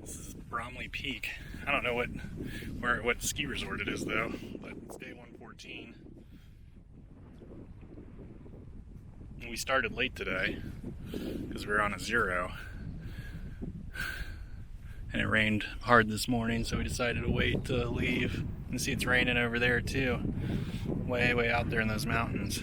This is Bromley Peak. I don't know what ski resort it is though, but it's day 114. And we started late today because we were on a zero. And it rained hard this morning, so we decided to wait to leave. You can see it's raining over there too. Way out there in those mountains.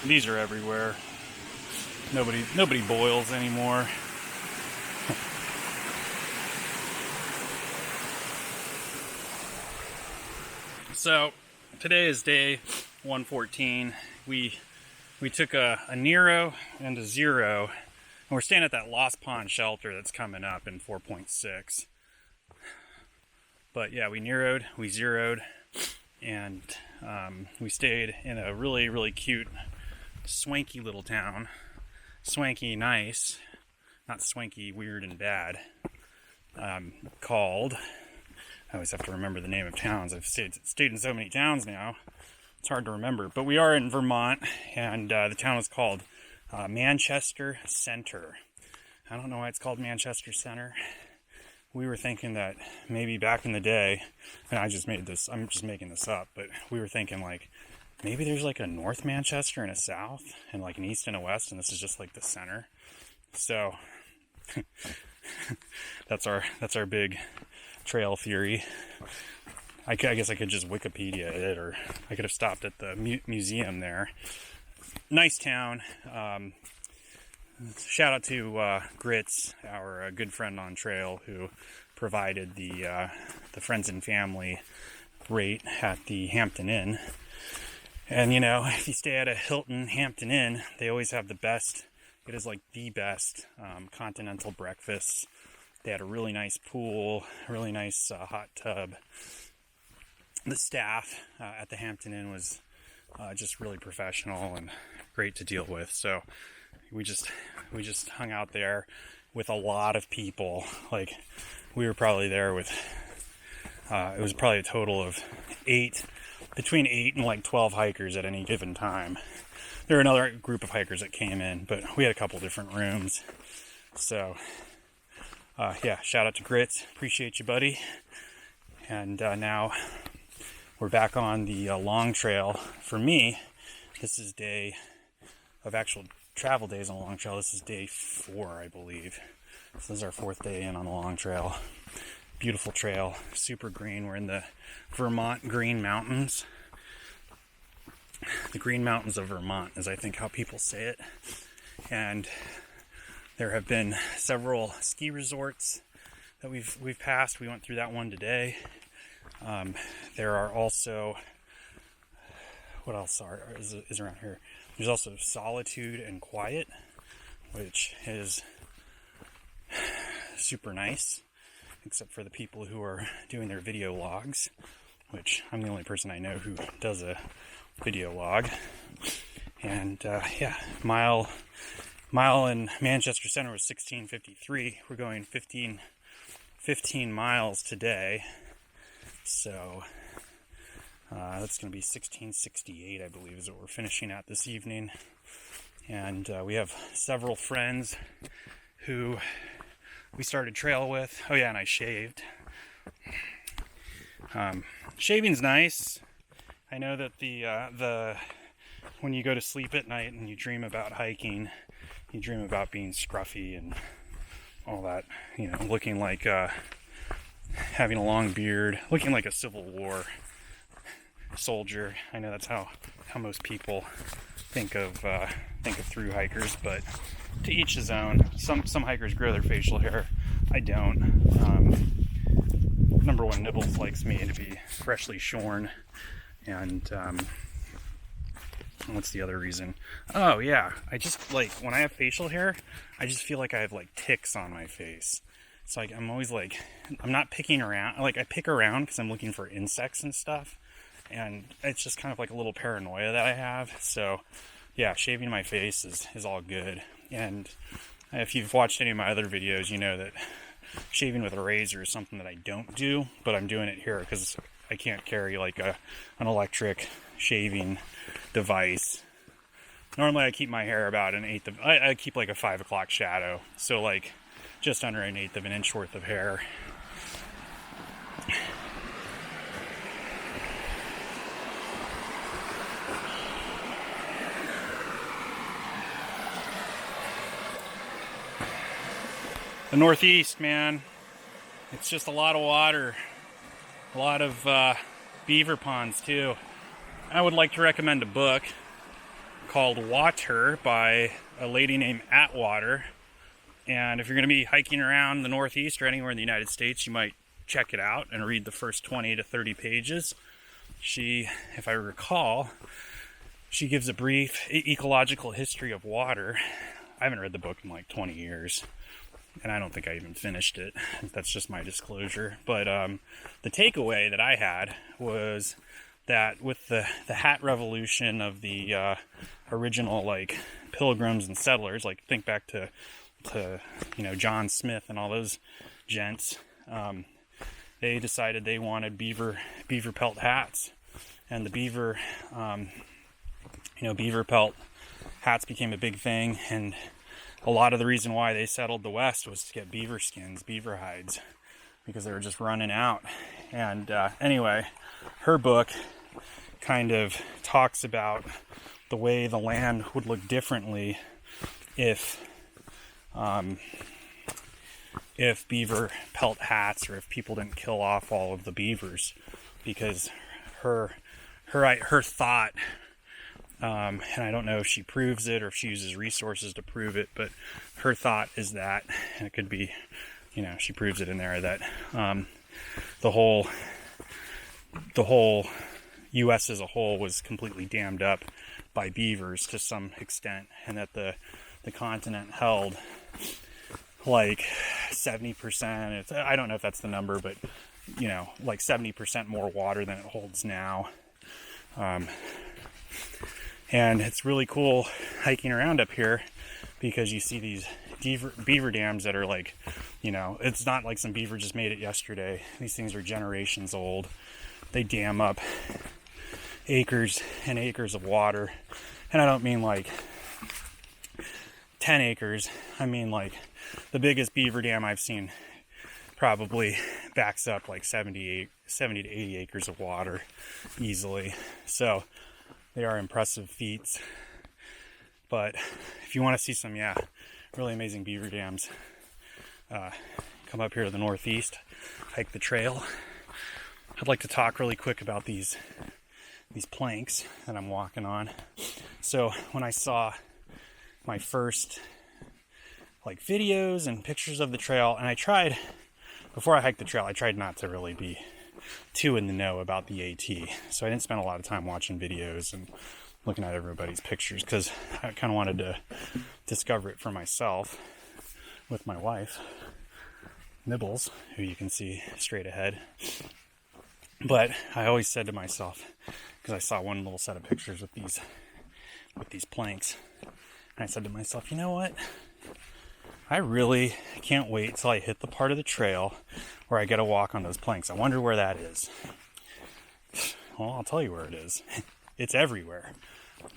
These are everywhere. Nobody boils anymore. So today is day 114. We took a Nero and a zero, and we're staying at that Lost Pond shelter that's coming up in 4.6. But yeah, we Nero'd, we zeroed, and we stayed in a really cute, swanky little town. Swanky nice, not swanky weird and bad. Called, I always have to remember the name of towns. I've stayed in so many towns now, it's hard to remember. But we are in Vermont, and the town is called Manchester Center. I don't know why it's called Manchester Center. We were thinking that maybe back in the day, and I'm just making this up, but we were thinking like, maybe there's like a North Manchester and a South, and like an East and a West, and this is just like the center. So that's our big trail theory. I guess I could just Wikipedia it, or I could have stopped at the museum there. Nice town. Shout out to Grits, our good friend on trail, who provided the friends and family rate at the Hampton Inn. And you know, if you stay at a Hilton Hampton Inn, they always have the best. It is like the best continental breakfasts. They had a really nice pool, really nice hot tub. The staff at the Hampton Inn was just really professional and great to deal with. So we just hung out there with a lot of people. Like, we were probably there with it was probably a total of between 8 and like 12 hikers at any given time. There were another group of hikers that came in, but we had a couple different rooms. So yeah, shout out to Grits, appreciate you, buddy. And now we're back on the Long Trail. For me, this is day of actual travel days on the Long Trail. This is day 4, I believe. This is our 4th day in on the Long Trail. Beautiful trail, super green. We're in the Vermont Green Mountains. The Green Mountains of Vermont is, I think, how people say it. And there have been several ski resorts that we've passed. We went through that one today. There are also, what else is around here? There's also Solitude and Quiet, which is super nice, except for the people who are doing their video logs, which I'm the only person I know who does a video log. And yeah, mile in Manchester Center was 16:53. We're going 15 miles today, so that's going to be 16:68, I believe, is what we're finishing at this evening. And we have several friends who we started trail with. Oh yeah, and I shaved. Shaving's nice. I know that the when you go to sleep at night and you dream about hiking, you dream about being scruffy and all that, looking like having a long beard, looking like a Civil War soldier. I know that's how most people think of through hikers, but to each his own. Some hikers grow their facial hair. I don't. Number one, Nibbles likes me to be freshly shorn, and what's the other reason? Oh yeah, I just like when I have facial hair, I just feel like I have like ticks on my face. It's like I'm always like, I'm not picking around. Like I pick around because I'm looking for insects and stuff, and it's just kind of like a little paranoia that I have. So yeah, shaving my face is all good. And if you've watched any of my other videos, you know that shaving with a razor is something that I don't do, but I'm doing it here because I can't carry like an electric shaving device. Normally I keep my hair about an eighth of, I keep like a 5 o'clock shadow, so like just under an eighth of an inch worth of hair. The Northeast, man, it's just a lot of water, a lot of beaver ponds too. I would like to recommend a book called Water by a lady named Atwater. And if you're going to be hiking around the Northeast or anywhere in the United States, you might check it out and read the first 20 to 30 pages. She, if I recall, she gives a brief ecological history of water. I haven't read the book in like 20 years. And I don't think I even finished it. That's just my disclosure. But the takeaway that I had was that with the hat revolution of the original like pilgrims and settlers, like think back to John Smith and all those gents, they decided they wanted beaver pelt hats, and the beaver pelt hats became a big thing. And a lot of the reason why they settled the West was to get beaver skins, beaver hides, because they were just running out. And anyway, her book kind of talks about the way the land would look differently if beaver pelt hats, or if people didn't kill off all of the beavers, because her thought, and I don't know if she proves it or if she uses resources to prove it, but her thought is that, and it could be, she proves it in there, that the whole U.S. as a whole was completely dammed up by beavers to some extent, and that the continent held like 70%. I don't know if that's the number, but like 70% more water than it holds now. And it's really cool hiking around up here because you see these beaver dams that are like, it's not like some beaver just made it yesterday. These things are generations old. They dam up acres and acres of water. And I don't mean like 10 acres. I mean like the biggest beaver dam I've seen probably backs up like 70 to 80 acres of water easily. So they are impressive feats. But if you want to see some, really amazing beaver dams, come up here to the Northeast, hike the trail. I'd like to talk really quick about these planks that I'm walking on. So when I saw my first like videos and pictures of the trail, and before I hiked the trail, I tried not to really be too in the know about the AT. So I didn't spend a lot of time watching videos and looking at everybody's pictures, because I kind of wanted to discover it for myself with my wife, Nibbles, who you can see straight ahead. But I always said to myself, because I saw one little set of pictures with these planks, and I said to myself, you know what? I really can't wait till I hit the part of the trail where I get to walk on those planks. I wonder where that is. Well, I'll tell you where it is. It's everywhere.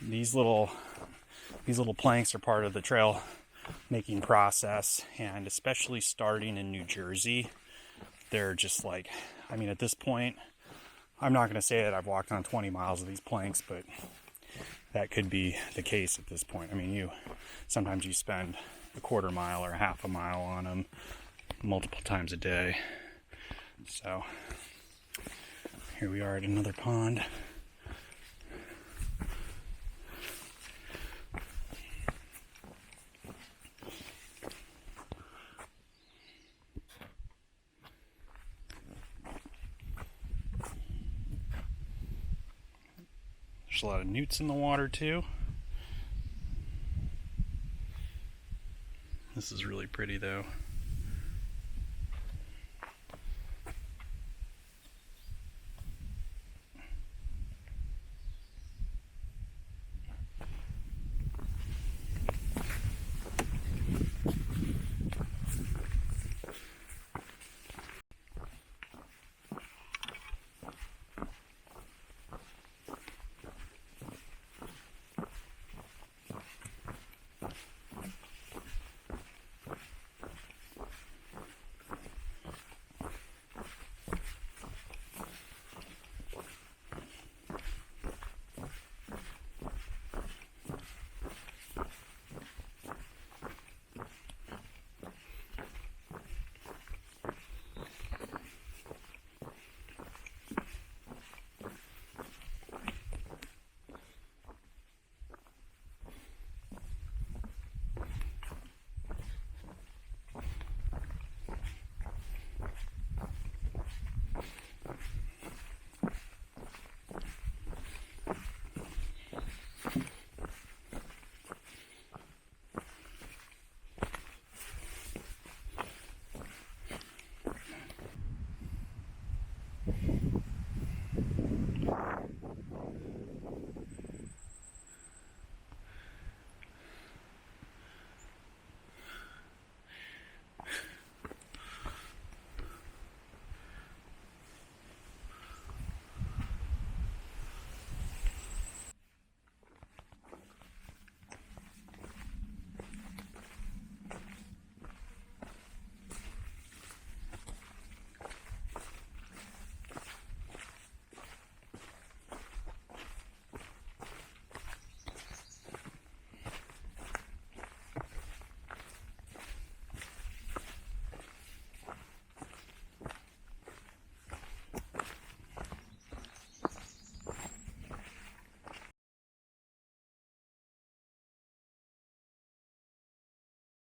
These little planks are part of the trail making process, and especially starting in New Jersey, they're just like, at this point, I'm not going to say that I've walked on 20 miles of these planks, but that could be the case at this point. Sometimes you spend a quarter mile or a half a mile on them multiple times a day. So here we are at another pond. There's a lot of newts in the water too. This is really pretty though.